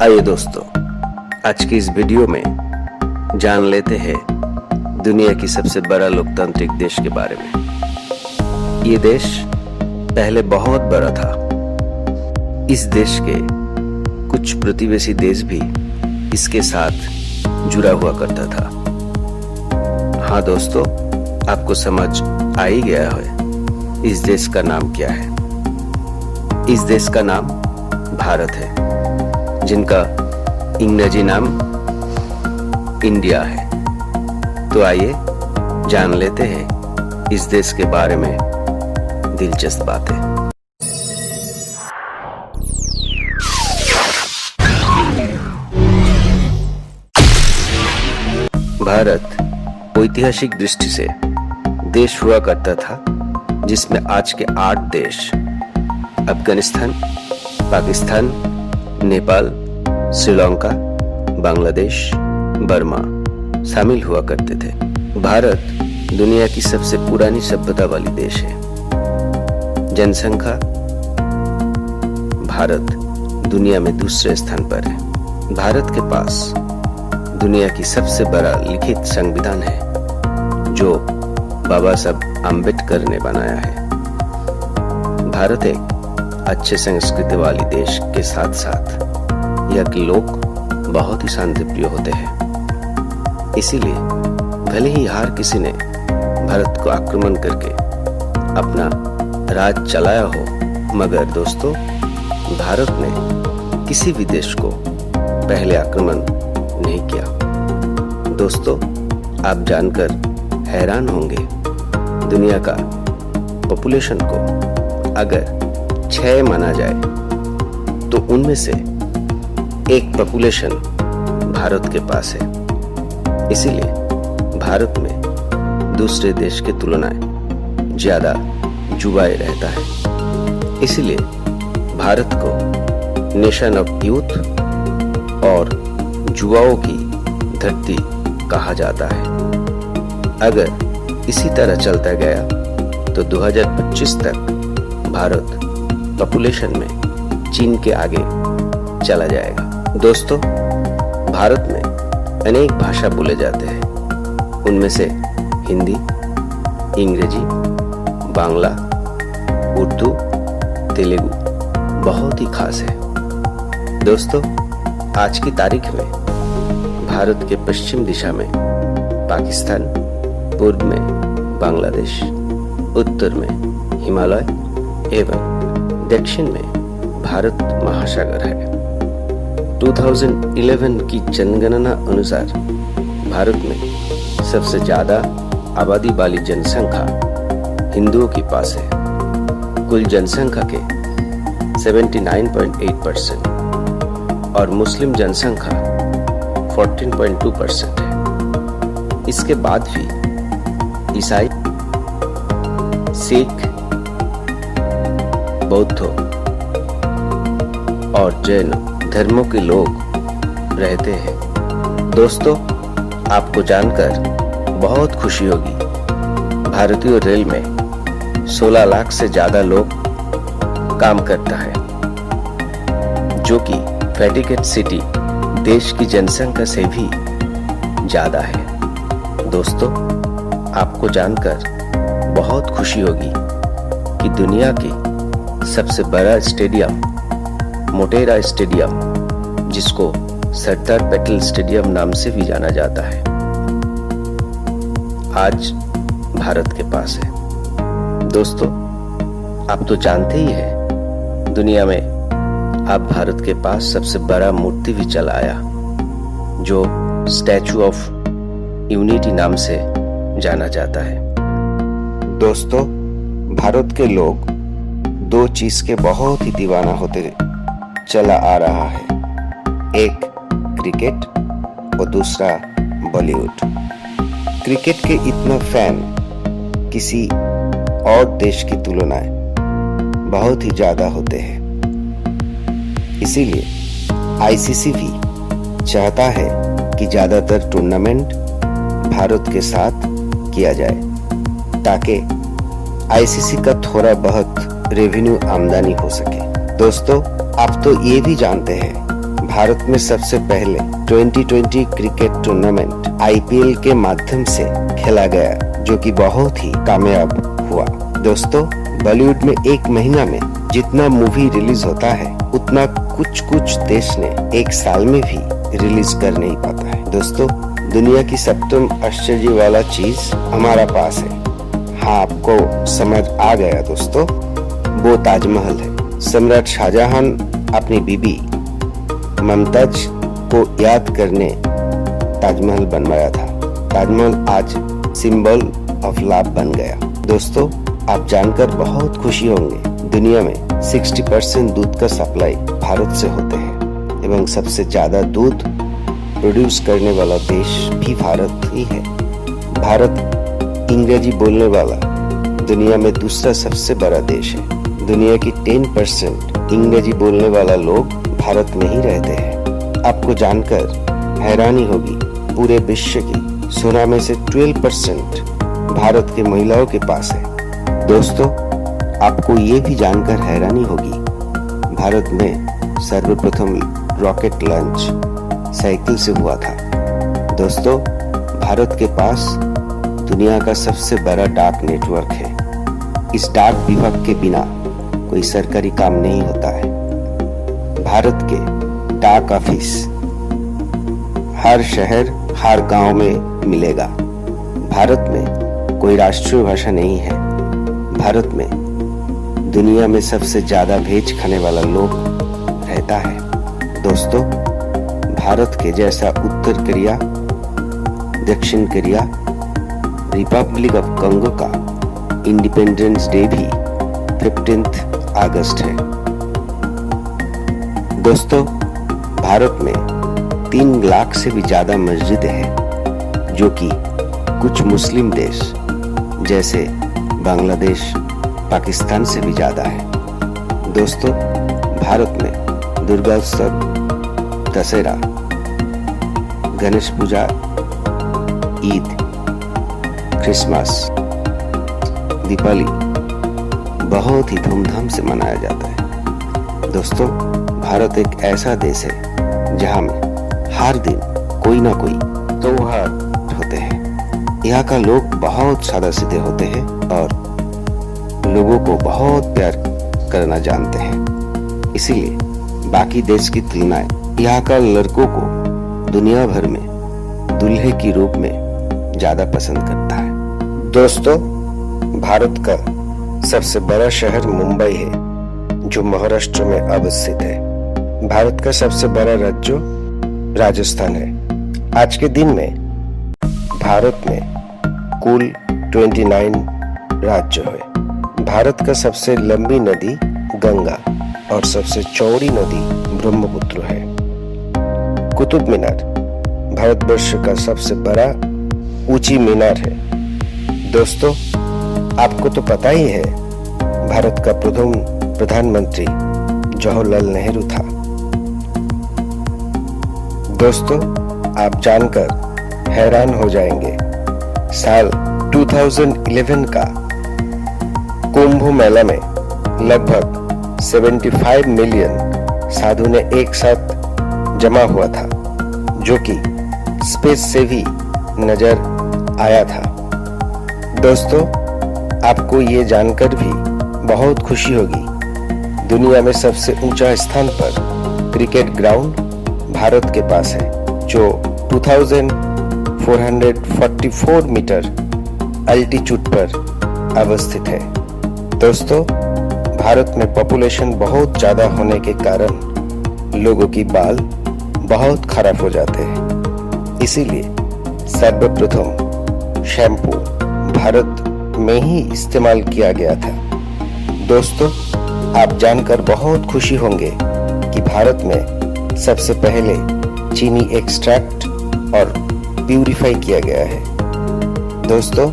आइए दोस्तों, आज की इस वीडियो में जान लेते हैं दुनिया की सबसे बड़ा लोकतांत्रिक देश के बारे में। ये देश पहले बहुत बड़ा था। इस देश के कुछ प्रतिवेशी देश भी इसके साथ जुड़ा हुआ करता था। हाँ दोस्तों, आपको समझ आ ही गया है इस देश का नाम क्या है। इस देश का नाम भारत है, जिनका अंग्रेजी नाम इंडिया है। तो आइए जान लेते हैं इस देश के बारे में दिलचस्प बातें। भारत ऐतिहासिक दृष्टि से देश हुआ करता था जिसमें आज के 8 देश अफगानिस्तान, पाकिस्तान, नेपाल, श्रीलंका, बांग्लादेश, बर्मा शामिल हुआ करते थे। भारत दुनिया की सबसे पुरानी सभ्यता वाली देश है। जनसंख्या भारत दुनिया में दूसरे स्थान पर है। भारत के पास दुनिया की सबसे बड़ा लिखित संविधान है, जो बाबा साहब अम्बेडकर ने बनाया है। भारत एक अच्छे संस्कृति वाली देश के साथ साथ यह के लोग बहुत ही शांतिप्रिय होते हैं। इसीलिए भले ही हर किसी ने भारत को आक्रमण करके अपना राज चलाया हो, मगर दोस्तों भारत ने किसी भी देश को पहले आक्रमण नहीं किया। दोस्तों, आप जानकर हैरान होंगे, दुनिया का पॉपुलेशन को अगर 6 माना जाए तो उनमें से एक पॉपुलेशन भारत के पास है। इसीलिए भारत में दूसरे देश के तुलनाएं ज्यादा युवाएं रहता है। इसीलिए भारत को नेशन ऑफ यूथ और युवाओं की धरती कहा जाता है। अगर इसी तरह चलता गया तो 2025 तक भारत पॉपुलेशन में चीन के आगे चला जाएगा। दोस्तों, भारत में अनेक भाषा बोले जाते हैं। उनमें से हिंदी, अंग्रेजी, बांग्ला, उर्दू, तेलुगु बहुत ही खास है। दोस्तों, आज की तारीख में भारत के पश्चिम दिशा में पाकिस्तान, पूर्व में बांग्लादेश, उत्तर में हिमालय एवं दक्षिण में भारत महासागर है। 2011 की जनगणना अनुसार भारत में सबसे ज्यादा आबादी वाली जनसंख्या हिंदुओं के पास है। कुल जनसंख्या के 79.8% और मुस्लिम जनसंख्या 14.2% है। इसके बाद भी ईसाई, सिख, बौद्ध और जैन धर्मों के लोग रहते हैं। दोस्तों, आपको जानकर बहुत खुशी होगी, भारतीय रेल में 16 लाख से ज्यादा लोग काम करता है, जो कि वेटिकन सिटी देश की जनसंख्या से भी ज्यादा है। दोस्तों, आपको जानकर बहुत खुशी होगी कि दुनिया की सबसे बड़ा स्टेडियम मोटेरा स्टेडियम, जिसको सरदार पटेल स्टेडियम नाम से भी जाना जाता है, आज भारत के पास है। दोस्तों, आप तो जानते ही हैं, दुनिया में अब भारत के पास सबसे बड़ा मूर्ति भी चला आया, जो स्टैचू ऑफ यूनिटी नाम से जाना जाता है। दोस्तों, भारत के लोग 2 चीज के बहुत ही दीवाना होते चला आ रहा है, एक क्रिकेट और दूसरा बॉलीवुड। क्रिकेट के इतना फैन किसी और देश की तुलनाएं बहुत ही ज्यादा होते हैं। इसीलिए आईसीसी भी चाहता है कि ज्यादातर टूर्नामेंट भारत के साथ किया जाए, ताकि आईसीसी का थोड़ा बहुत रेवेन्यू आमदनी हो सके। दोस्तों, आप तो ये भी जानते हैं भारत में सबसे पहले 2020 क्रिकेट टूर्नामेंट IPL के माध्यम से खेला गया, जो कि बहुत ही कामयाब हुआ। दोस्तों, बॉलीवुड में एक महीना में जितना मूवी रिलीज होता है, उतना कुछ देश ने एक साल में भी रिलीज कर नहीं पाता है। दोस्तों, दुनिया की सबसे आश्चर्य वाला चीज हमारा पास है। हाँ, आपको समझ आ गया दोस्तों, वो ताजमहल है। सम्राट शाहजहां अपनी बीबी मुमताज को याद करने ताजमहल बनवाया था। ताजमहल आज सिंबल ऑफ लव बन गया। दोस्तों, आप जानकर बहुत खुशी होंगे, दुनिया में 60% दूध का सप्लाई भारत से होते हैं एवं सबसे ज्यादा दूध प्रोड्यूस करने वाला देश भी भारत ही है। भारत अंग्रेजी बोलने वाला दुनिया में दूसरा सबसे बड़ा देश है। दुनिया की 10% अंग्रेजी बोलने वाला लोग भारत में ही रहते हैं। आपको जानकर हैरानी होगी, पूरे विश्व की 16 में से 12% भारत के महिलाओं के पास है। दोस्तों, आपको ये भी जानकर हैरानी होगी, भारत में सर्वप्रथम रॉकेट लॉन्च साइकिल से हुआ था। दोस्तों, भारत के पास दुनिया का सबसे बड़ा डाक नेटवर्क है। इस डाक विभाग के बिना कोई सरकारी काम नहीं होता है। भारत के डाक ऑफिस हर शहर, हर गांव में मिलेगा। भारत में कोई राष्ट्रीय भाषा नहीं है। भारत में दुनिया में सबसे ज्यादा भेज खाने वाला लोग रहता है। दोस्तों, भारत के जैसा उत्तर कोरिया, दक्षिण कोरिया, रिपब्लिक ऑफ कंगो का इंडिपेंडेंस डे भी 15 अगस्त है। दोस्तों, भारत में 3 लाख से भी ज्यादा मस्जिद है, जो कि कुछ मुस्लिम देश जैसे बांग्लादेश, पाकिस्तान से भी ज्यादा है। दोस्तों, भारत में दुर्गा उत्सव, दशहरा, गणेश पूजा, ईद, क्रिसमस, दीपावली बहुत ही धूमधाम से मनाया जाता है। दोस्तों, भारत एक ऐसा देश है जहां में हर दिन कोई ना कोई त्योहार होते हैं। यहाँ का लोग बहुत सादा सीधे होते हैं और लोगों को बहुत प्यार करना जानते हैं। इसीलिए बाकी देश की तुलनाएं यहाँ का लड़कों को दुनिया भर में दूल्हे के रूप में ज्यादा पसंद करता है। दोस्तों, भारत का सबसे बड़ा शहर मुंबई है, जो महाराष्ट्र में अवस्थित है। भारत का सबसे बड़ा राज्य राजस्थान है। आज के दिन में भारत में कुल 29 राज्य है। भारत का सबसे लंबी नदी गंगा और सबसे चौड़ी नदी ब्रह्मपुत्र है। कुतुब मीनार भारतवर्ष का सबसे बड़ा ऊंची मीनार है। दोस्तों, आपको तो पता ही है, भारत का प्रथम प्रधानमंत्री जवाहरलाल नेहरू था। दोस्तों, आप जानकर हैरान हो जाएंगे, साल 2011 का कुंभ मेला में लगभग 75 मिलियन साधु ने एक साथ जमा हुआ था, जो कि स्पेस से भी नजर आया था। दोस्तों, आपको ये जानकर भी बहुत खुशी होगी, दुनिया में सबसे ऊंचा स्थान पर क्रिकेट ग्राउंड भारत के पास है, जो 2444 मीटर अल्टीट्यूड पर अवस्थित है। दोस्तों, भारत में पॉपुलेशन बहुत ज्यादा होने के कारण लोगों की बाल बहुत खराब हो जाते हैं। इसीलिए सर्वप्रथम शैम्पू भारत में ही इस्तेमाल किया गया था। दोस्तों, आप जानकर बहुत खुशी होंगे कि भारत में सबसे पहले चीनी एक्सट्रैक्ट और प्यूरिफाई किया गया है। दोस्तों,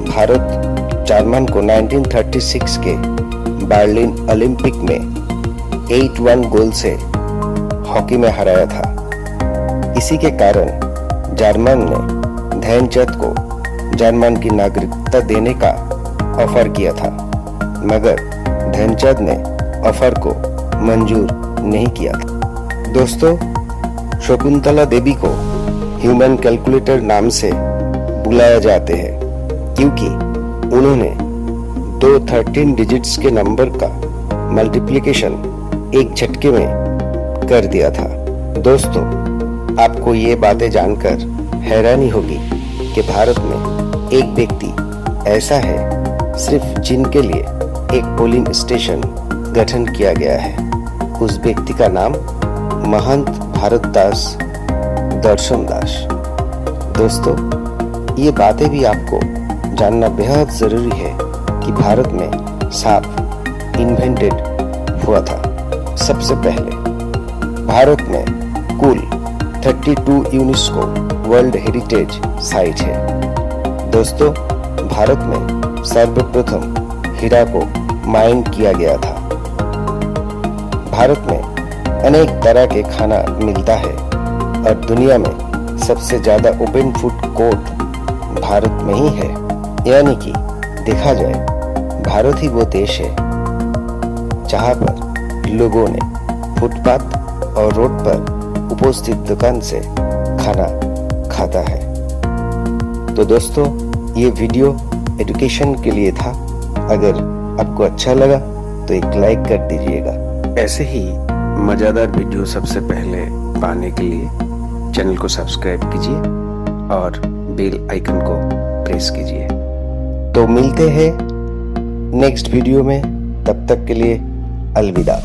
भारत जर्मन को 1936 के बर्लिन ओलंपिक में 8-1 गोल से हॉकी में हराया था। इसी के कारण जर्मन ने ध्यानचंद को जर्मन की नागरिकता देने का ऑफर किया था, मगर ध्यानचंद ने ऑफर को मंजूर नहीं किया था। दोस्तों, शकुंतला देवी को ह्यूमन कैलकुलेटर नाम से बुलाया जाते हैं क्योंकि उन्होंने दो 13 डिजिट्स के नंबर का मल्टीप्लिकेशन एक झटके में कर दिया था। दोस्तों, आपको ये बातें जानकर हैरानी होगी कि भारत में एक व्यक्ति ऐसा है सिर्फ जिनके लिए एक पोलिंग स्टेशन गठन किया गया है। उस व्यक्ति का नाम महंत भारतदास दर्शनदास। दोस्तों, ये बातें भी आपको जानना बेहद जरूरी है कि भारत में सांप इन्वेंटेड हुआ था। सबसे पहले भारत में कुल 32 यूनेस्को वर्ल्ड हेरिटेज साइट है। दोस्तों, भारत में सर्वप्रथम हीरा को माइन किया गया था। भारत में अनेक तरह के खाना मिलता है और दुनिया में सबसे ज्यादा ओपन फूड कोर्ट भारत में ही है। यानी कि देखा जाए, भारत ही वो देश है जहां पर लोगों ने फुटपाथ और रोड पर उपस्थित दुकान से खाना खाता है। तो दोस्तों, ये वीडियो एजुकेशन के लिए था। अगर आपको अच्छा लगा तो एक लाइक कर दीजिएगा। ऐसे ही मजेदार वीडियो सबसे पहले पाने के लिए चैनल को सब्सक्राइब कीजिए और बेल आइकन को प्रेस कीजिए। तो मिलते हैं नेक्स्ट वीडियो में, तब तक के लिए अलविदा।